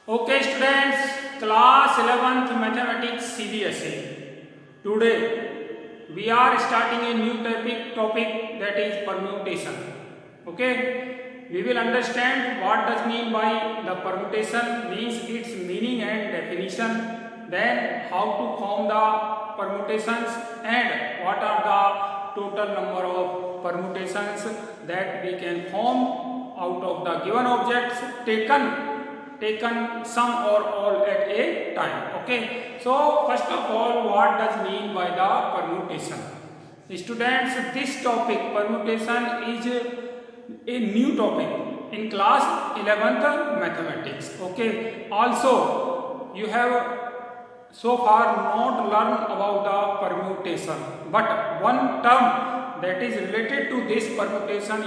Okay students, class 11th mathematics CBSE. Today we are starting a new topic that is permutation. Okay, we will understand what does mean by the permutation, means its meaning and definition, then how to form the permutations and what are the total number of permutations that we can form out of the given objects taken some or all at a time. Okay, so first of all, what does mean by the permutation? Students, this topic permutation is a new topic in class 11th mathematics. Okay, also you have so far not learned about the permutation, but one term that is related to this permutation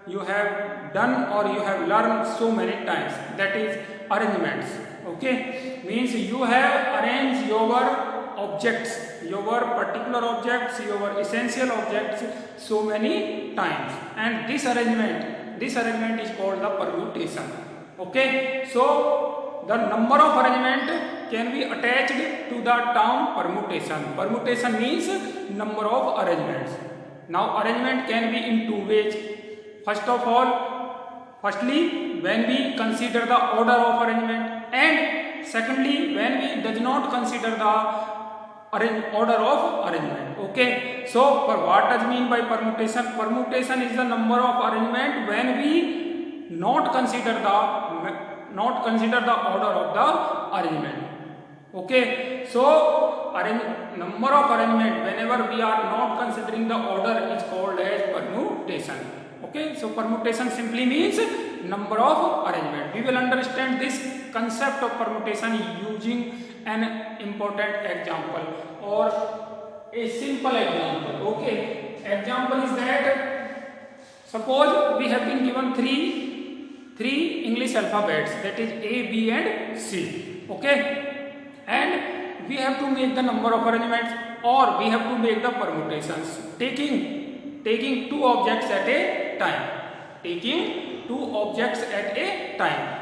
you have done or you have learned so many times, that is arrangements. Okay, means you have arranged your objects, your particular objects, your essential objects so many times, and this arrangement is called the permutation. Okay, so the number of arrangement can be attached to the term permutation. Permutation means number of arrangements. Now arrangement can be in two ways. Firstly, when we consider the order of arrangement, and secondly, when we does not consider the order of arrangement. Okay, so for what does mean by permutation? Permutation is the number of arrangement when we not consider the order of the arrangement. Okay, so number of arrangement whenever we are not considering the order is called as permutation. Okay, so permutation simply means number of arrangement. We will understand this concept of permutation using an important example or a simple example. Okay, example is that suppose we have been given three English alphabets, that is A, B and C. Okay, and we have to make the number of arrangements or we have to make the permutations taking two objects at a time.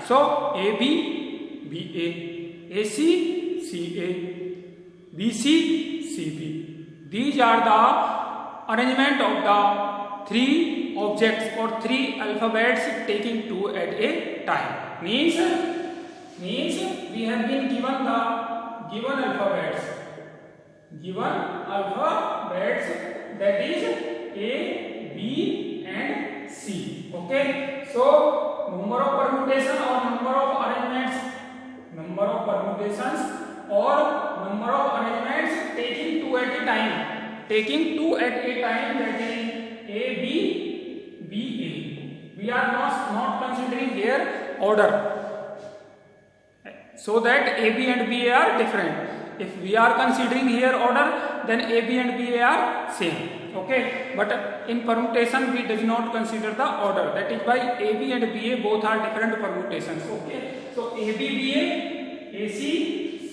So AB, BA, AC, CA, BC, CB. These are the arrangement of the three objects or three alphabets taking two at a time. Means we have been given the given alphabets, that is A, B and C. Okay, so number of permutations or number of arrangements taking two at a time, that is A, B, B, A. We are not considering here order, so that A, B and B are different. If we are considering here order, then A, B and B are same. Okay, but in permutation we does not consider the order. That is why A, B and B A both are different permutations. Okay, so A, B, B, A, AC,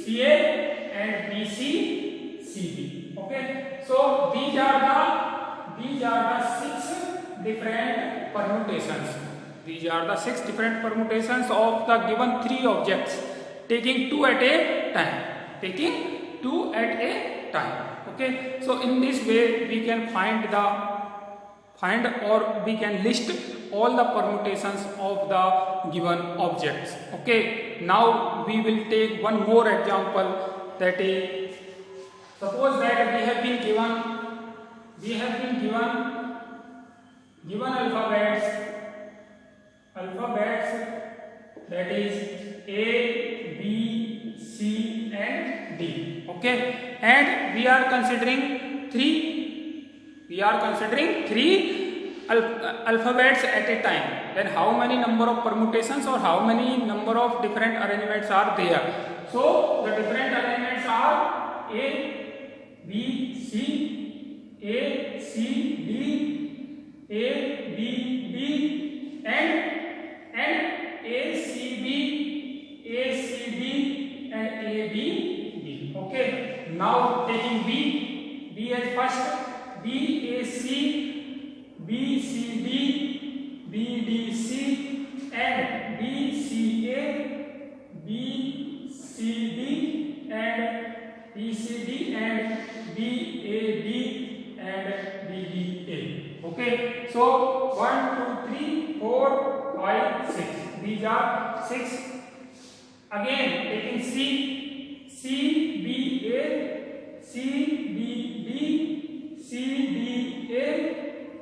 CA and BC, CB. Okay, so these are the six different permutations. These are the six different permutations of the given three objects taking two at a time. Okay, so in this way we can find or we can list all the permutations of the given objects. Okay, now we will take one more example, that is suppose that we have been given alphabets, that is A, B, C and D. Okay, and we are considering three alphabets at a time. Then how many number of permutations or how many number of different arrangements are there? So the different arrangements are A, B, C, A, C, D, A, B, B and A, C, B, A, C, D and A, B, B. Okay, now taking B as first, B, A, C, B, C, D, B, D, C and B, C, A D and BAB and BBA. Okay, so 1, 2, 3, 4, 5, 6. These are 6. Again, taking C, CBA, CBB, CDA,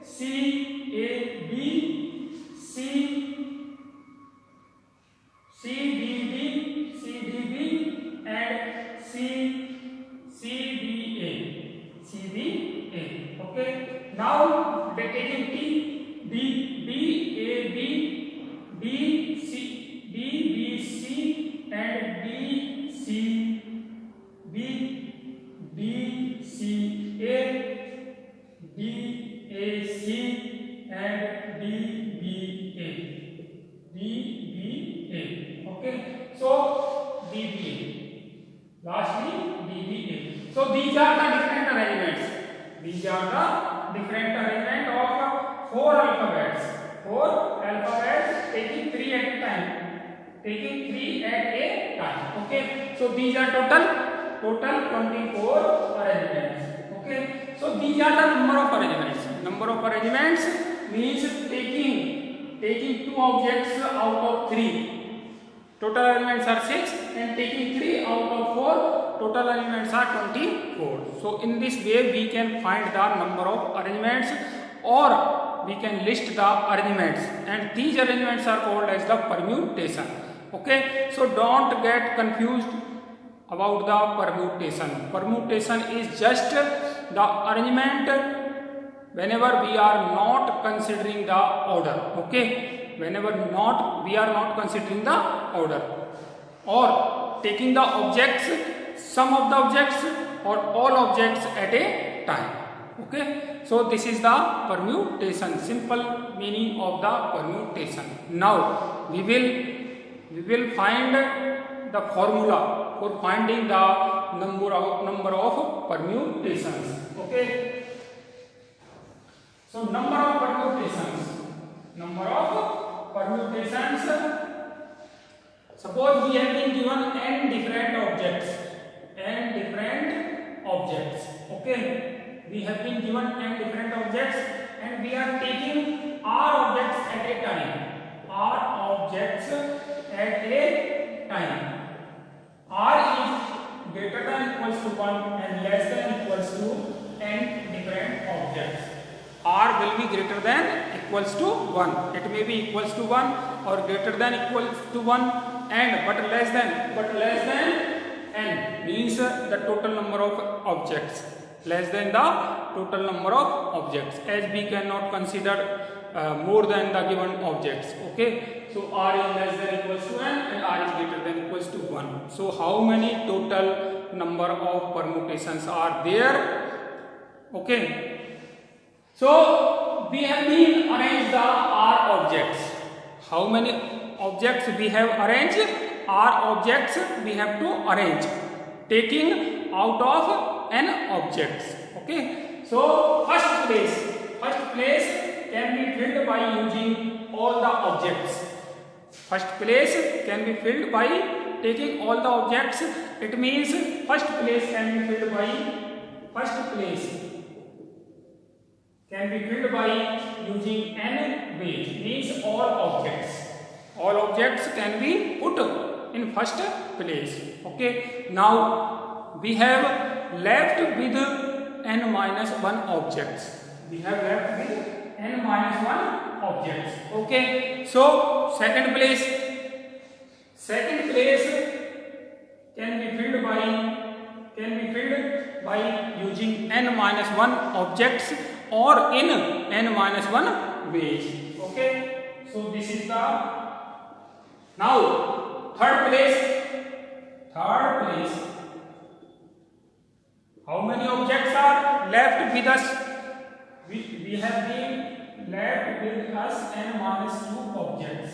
CAB, CDB, CDB, and CBA. Okay. Now they taking T, BAB, BBC, and BCA, DAC, and DBA. Okay, so DBA. Lastly, DBA. So these are the different arrangements. These are the different arrangement of 4 alphabets. 4 alphabets taking 3 at a time. Taking 3 at a time. Okay, so these are total 24 arrangements. Okay, so these are the number of arrangements. Number of arrangements means taking 2 objects out of 3. Total arrangements are 6 and taking 3 out of 4, total arrangements are 24. So in this way we can find the number of arrangements, or we can list the arrangements, and these arrangements are called as the permutation. Okay, so don't get confused about the permutation. Permutation is just the arrangement whenever we are not considering the order. Okay, whenever we are not considering the order, or taking the objects, some of the objects or all objects at a time. Okay, so this is the permutation, simple meaning of the permutation. Now we will find the formula for finding the number of permutations. Okay, so number of permutations. Suppose we have been given n different objects. Okay, we have been given n different objects, and we are taking r objects at a time. R is greater than equals to 1 and less than equals to n different objects. R will be greater than equals to 1. It may be equals to 1 or greater than equals to 1, and but less than n means the total number of objects, less than the total number of objects, as we cannot consider more than the given objects. Okay, so R is less than equals to n and R is greater than equals to 1. So how many total number of permutations are there? Okay, so we have been arranged the R objects. How many objects we have arranged? R objects we have to arrange, taking out of n objects. Okay, so first place can be filled by using all the objects. First place can be filled by taking all the objects. It means first place can be filled by using n ways, means all objects can be put in first place. Okay, now we have left with n minus 1 objects. Okay, so second place can be filled by using n minus 1 objects or in n minus 1 ways. Okay, so this is the now third place. How many objects are left with us? We have been left with us n minus 2 objects.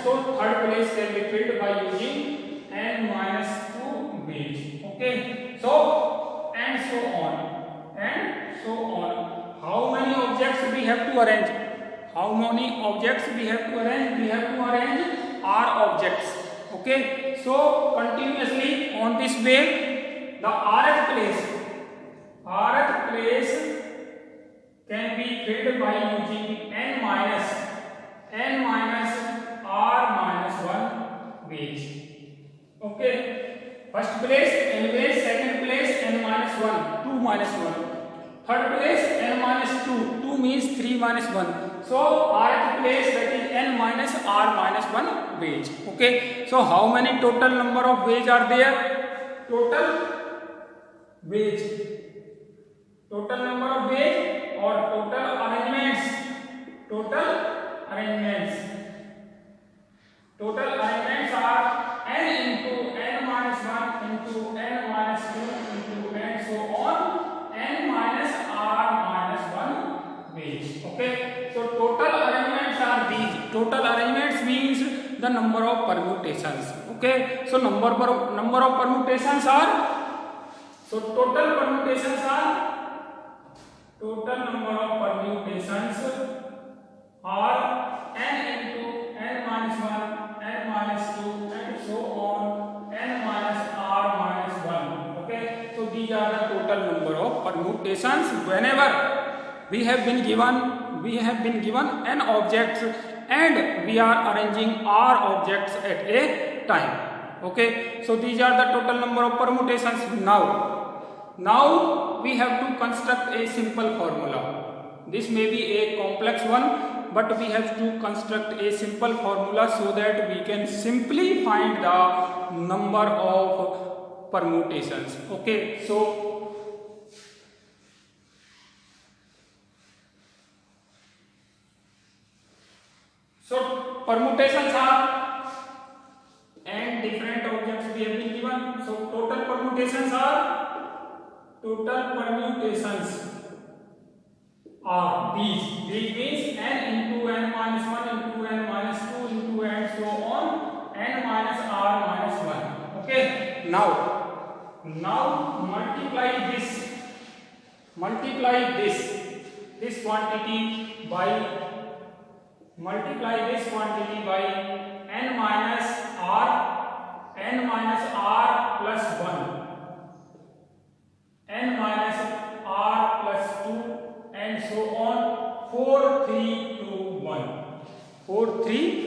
So third place can be filled by using n minus 2 ways. Okay, so and so on. How many objects we have to arrange? We have to arrange R objects. Okay, so continuously on this way, the rth place can be filled by using n minus r minus 1 ways. Okay, first place n ways, second place n minus 1, 2 minus 1, third place n minus 2, 2 means 3 minus 1. So rth place, that is n minus r minus 1 ways. Okay, so how many total number of ways are there? Total number of ways or total arrangements are n into n minus 1 into n minus 2 into and so on n minus r minus 1 ways. Okay, so total arrangements are these. Total arrangements means the number of permutations. Okay, so number of permutations are, so total permutations are, total number of permutations are n into n minus 1, n minus 2 and so on n minus r minus 1. Okay, so these are the total number of permutations whenever we have been given n objects and we are arranging r objects at a time. Okay, so these are the total number of permutations. Now we have to construct a simple formula. This may be a complex one, but we have to construct a simple formula so that we can simply find the number of permutations. Okay, so permutations are n different objects we have been given. So total permutations are these means n into n minus 1 into n minus 2 into and so on n minus r minus 1. Okay, now multiply this quantity by n minus r plus 1, n minus r plus 2 and so on 4 3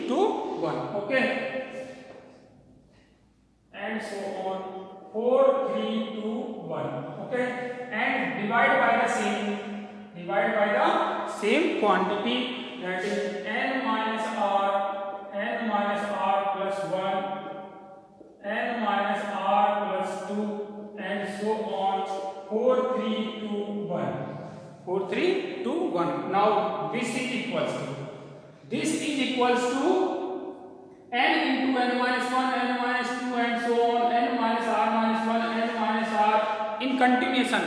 2 1. Okay, and so on 4 3 2 1. Okay, and divide by the same quantity, that is n minus r plus 1, n minus r plus 2 and so on 4 3 2 1. Now this is equals to n into n minus 1, n minus 2 and so on n minus r minus 1, n minus r in continuation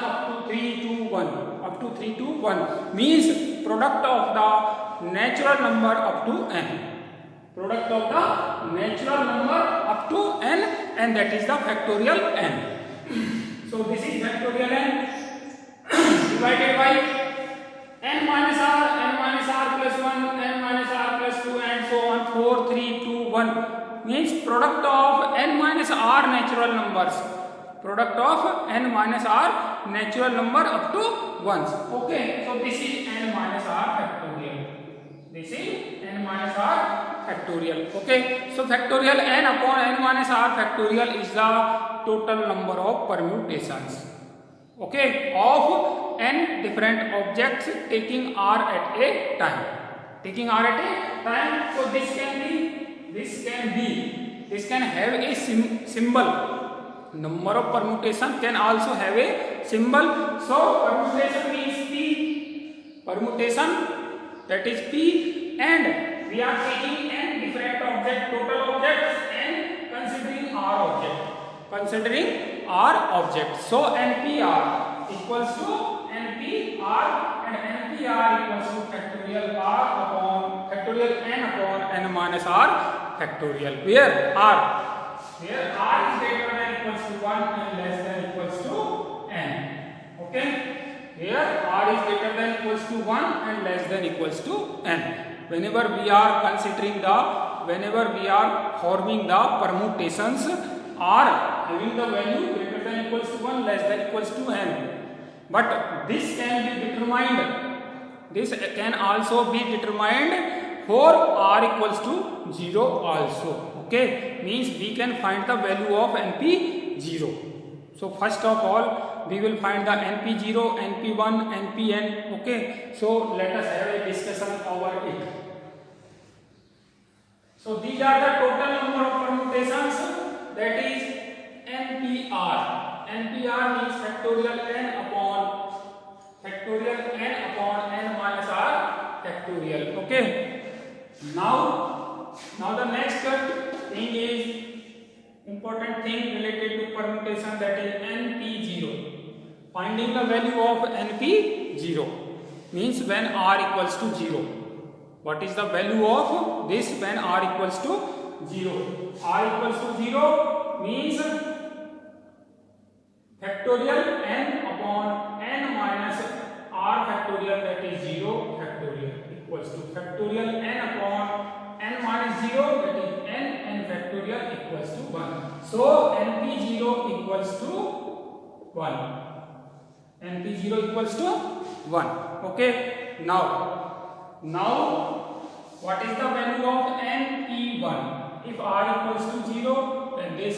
up to 3 to 1 means product of the natural number up to n. And that is the factorial n. So this is factorial n divided by n minus r plus 1, n minus r plus 2 and so on 4 3 2 1 means product of n minus r natural numbers. Up to 1s. Okay, so this is n minus r factorial. Okay, so factorial n upon n minus r factorial is the total number of permutations. Okay, of n different objects taking r at a time. So this can have a symbol. Number of permutation can also have a symbol. So permutation means p. That is p, and we are taking n different total objects and considering r object. So npr equals to npr, and npr equals to factorial n upon n minus r factorial, where r is greater than equals to 1 and less than equals to n. Okay, here r is greater than equals to 1 and less than equals to n. Whenever we are considering the whenever we are forming the permutations are having the value greater than equals to 1, less than equals to n. But this can be determined, this can also be determined for r equals to 0 also. Okay, means we can find the value of np0. So first of all we will find the np0, np1, npn. Okay, so let us have a discussion over it. So these are the total number of permutations, that is npr. npr means factorial n upon n minus r factorial. Okay, now the next thing is important thing related to permutation, that is np0. Finding the value of np0 means when r equals to 0. What is the value of this when r equals to 0? R equals to 0 means factorial n upon n minus r factorial, that is 0 factorial, equals to factorial n upon n minus 0, that is n factorial, equals to 1. So np0 equals to 1. np0 equals to 1. Okay, now what is the value of np1? If r equals to 0, then this.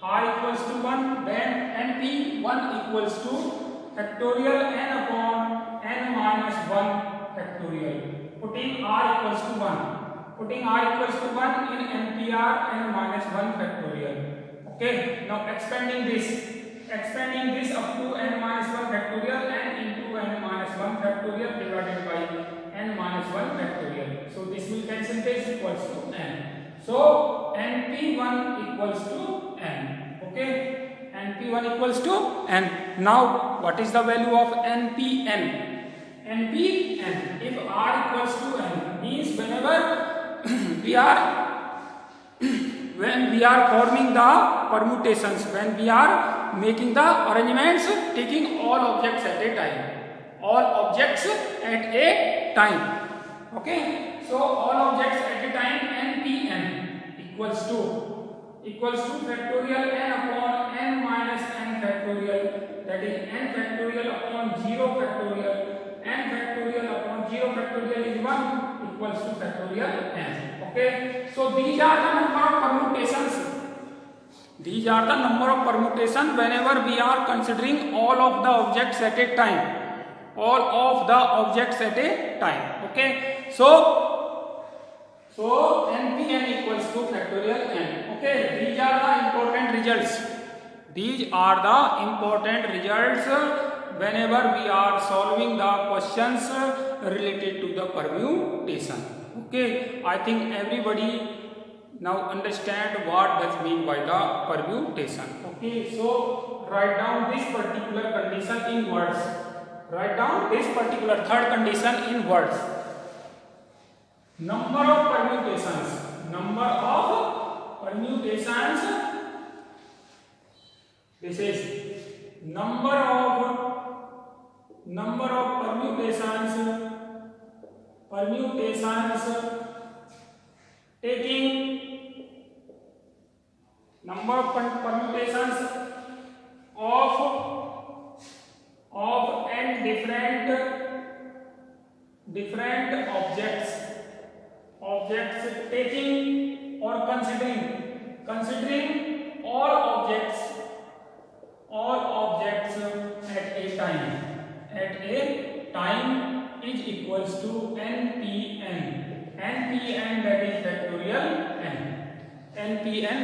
R equals to 1, then np1 equals to factorial n upon n minus 1 factorial. Putting r equals to 1 in npr n minus 1 factorial. Okay, now expanding this up to n minus 1 factorial and into n minus 1 factorial divided by n minus 1 factorial. So this will cancel, this equals to n. So np1 equals to n. Okay, np1 equals to n. Now what is the value of npn? npn, if r equals to n, means whenever when we are forming the permutations, when we are making the arrangements, taking all objects at a time, okay, so all objects at a time, npn equals to factorial n upon n minus n factorial, that is n factorial upon 0 factorial, n factorial upon 0 factorial is 1, equals to factorial n. Okay, so these are the number of permutations. Whenever we are considering all of the objects at a time. Okay, so npn equals to factorial n. Okay, these are the important results whenever we are solving the questions related to the permutation. Okay, I think everybody now understand what does mean by the permutation. Okay, so write down this particular condition in words. Write down this particular third condition in words. Number of permutations. This is number of permutations taking number of permutations of n different objects taking or considering all objects at a time is equals to npn,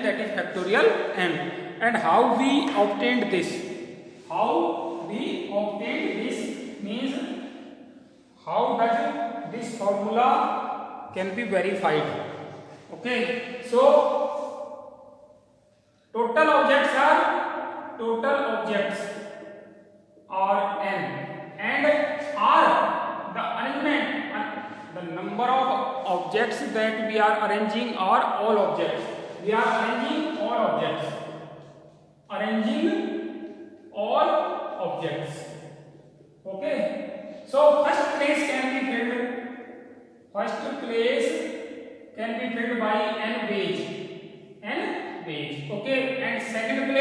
that is factorial n. And how we obtained this means how does this formula can be verified. Okay, so total objects are n, and r the arrangement, the number of objects that we are arranging are all objects. We are arranging all objects. Okay, so first place can can be filled by n ways. Okay, and second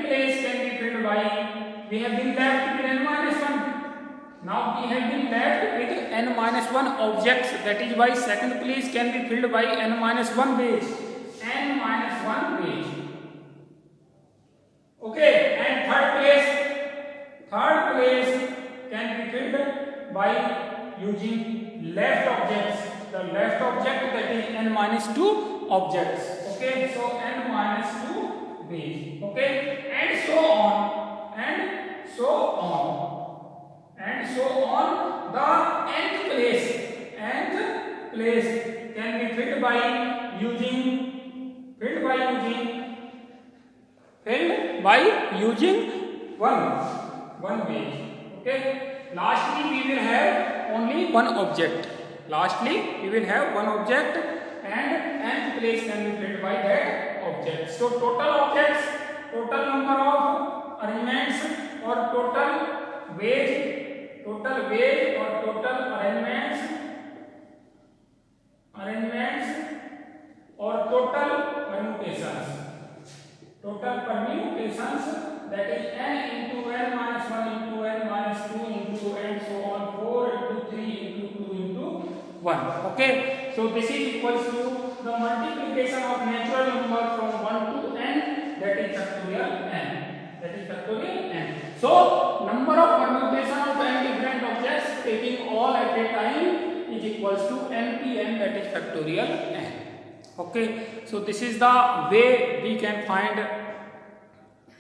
place can be filled by, we have been left with n minus 1. Now we have been left with n minus 1 objects, that is why second place can be filled by n minus 1 ways. Okay, and third place can be filled by using left objects. The left object, that is n minus 2 objects. Okay, so n minus 2 ways. Okay, and so on. The nth place can be filled by using one way. Okay, lastly we will have only one object. And nth place can be filled by that object. So total number of arrangements or total weight or total arrangements or total permutations, that is n into n minus 1 into n minus 2 into and so on, 4 into 3 into 2 into 1. Okay, so this is equals to the multiplication of natural number from 1 to n, that is factorial n. So number of permutation of n different objects taking all at a time is equals to npn, that is factorial n. Okay, so this is the way we can find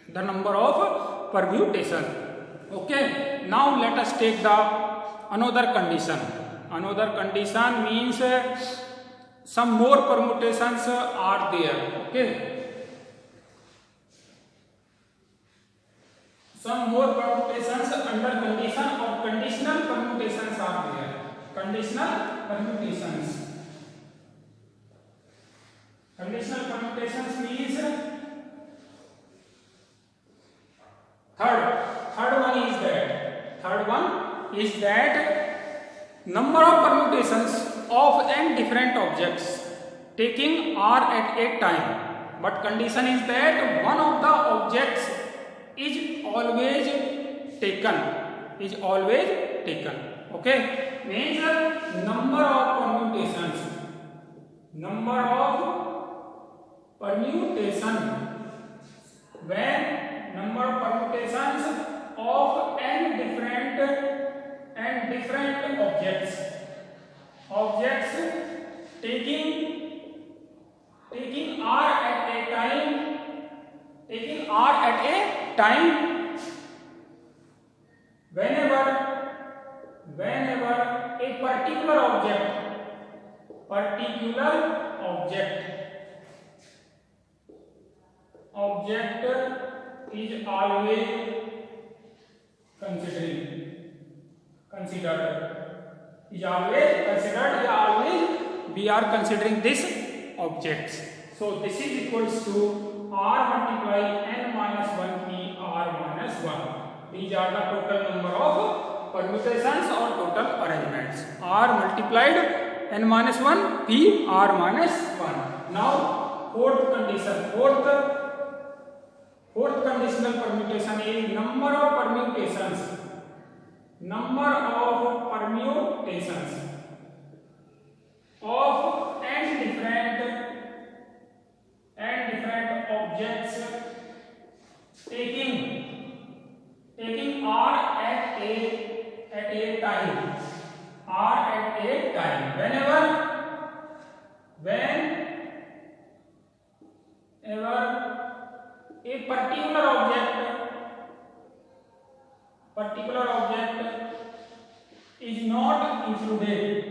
the number of permutation. Okay, now let us take the another condition. Another condition means some more permutations are there. Okay, some more permutations under condition or conditional permutations are there. Conditional permutations means third one is that number of permutations of n different objects taking r at a time, but condition is that one of the objects is always taken. Okay, means number of permutation when number of permutations of n different objects taking r at a time, whenever a particular object is always considered. Always we are considering this objects. So this is equals to r multiply n minus 1 p r minus 1. These are the total number of permutations or total arrangements. R multiplied n minus 1 p r minus 1. Now fourth conditional permutation is number of permutations of n different objects taking r at a time. Whenever a particular object is not included.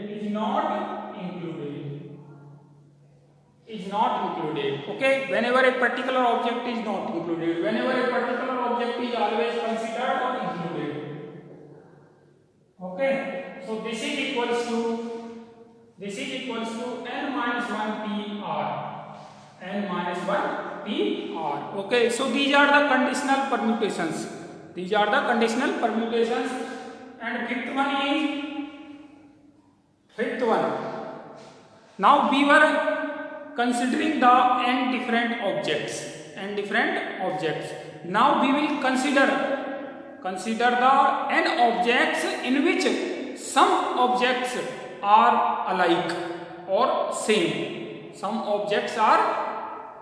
Okay, whenever a particular object is not included, whenever a particular object is always considered or included. Okay, so this is equals to n minus 1 p r. Okay, so these are the conditional permutations. And fifth one Now we were considering the n different objects. Now we will consider the n objects in which some objects are alike or same. Some objects are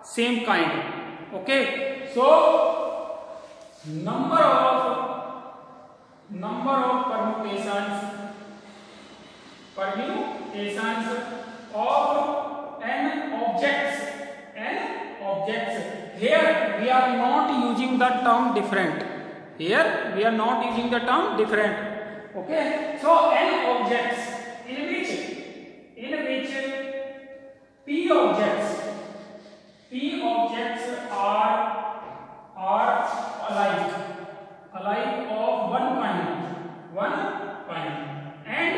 same kind. Okay, so number of permutations of n objects. Here we are not using the term different. Okay, so n objects in which p objects are alike of one kind, and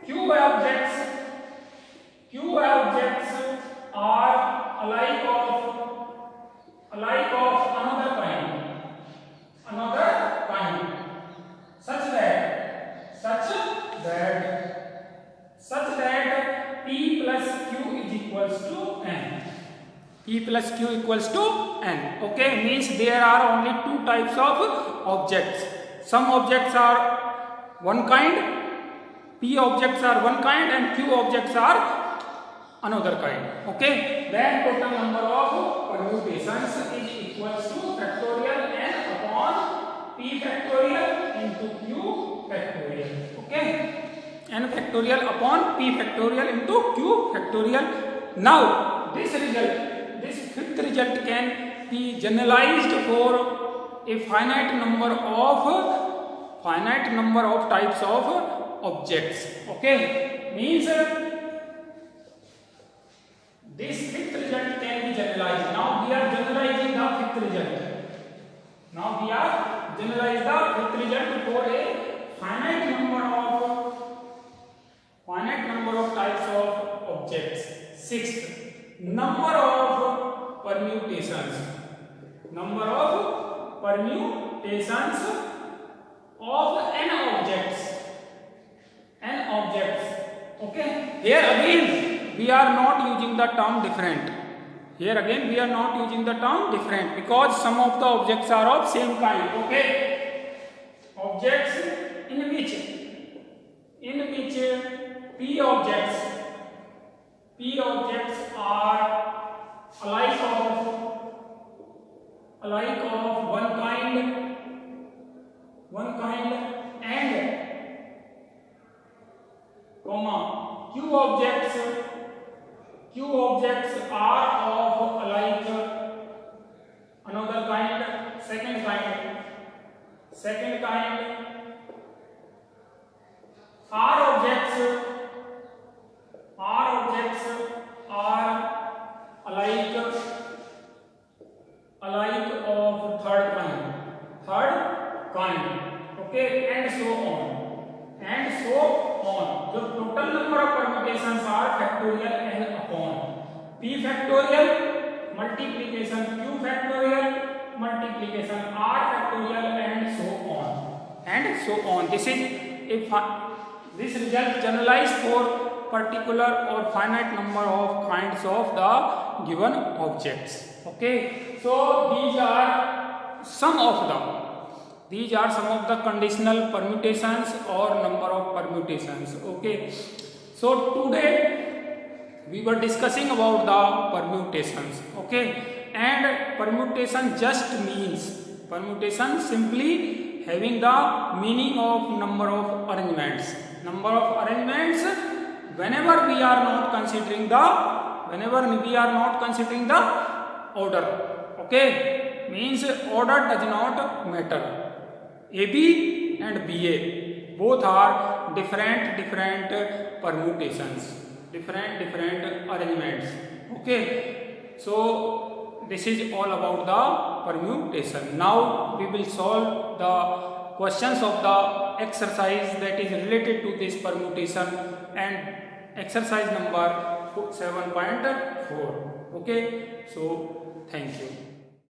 q objects are alike of another kind, such that p plus q is equals to n. Okay, means there are only two types of objects. Some objects are one kind, p objects are one kind, and q objects are another kind. Okay, then total number of permutations is equals to factorial n upon p factorial into q factorial. Okay, n factorial upon p factorial into q factorial. Now this fifth result can be generalized for a finite number of types of objects. Okay, means this fifth result can be generalized. Now we are generalizing the fifth result. For a finite number of types of objects. Sixth, number of permutations of n objects. Okay, here again we are not using the term different. Because some of the objects are of same kind. Okay, objects in which p objects are alike of one kind, and q objects are of alike another kind, second kind. R objects are alike of third kind. Okay, and so on. The total number of permutations are factorial n upon p factorial multiplication q factorial multiplication r factorial and so on. This result generalized for particular or finite number of kinds of the given objects. Okay, so these are some of the conditional permutations or number of permutations. Okay, so today we were discussing about the permutations. Okay, and permutation simply having the meaning of number of arrangements. Whenever we are not considering the order. Okay, means order does not matter. AB and BA both are different permutations, different arrangements. Okay, so this is all about the permutation. Now we will solve the questions of the exercise that is related to this permutation, and exercise number 7.4. Okay, so thank you.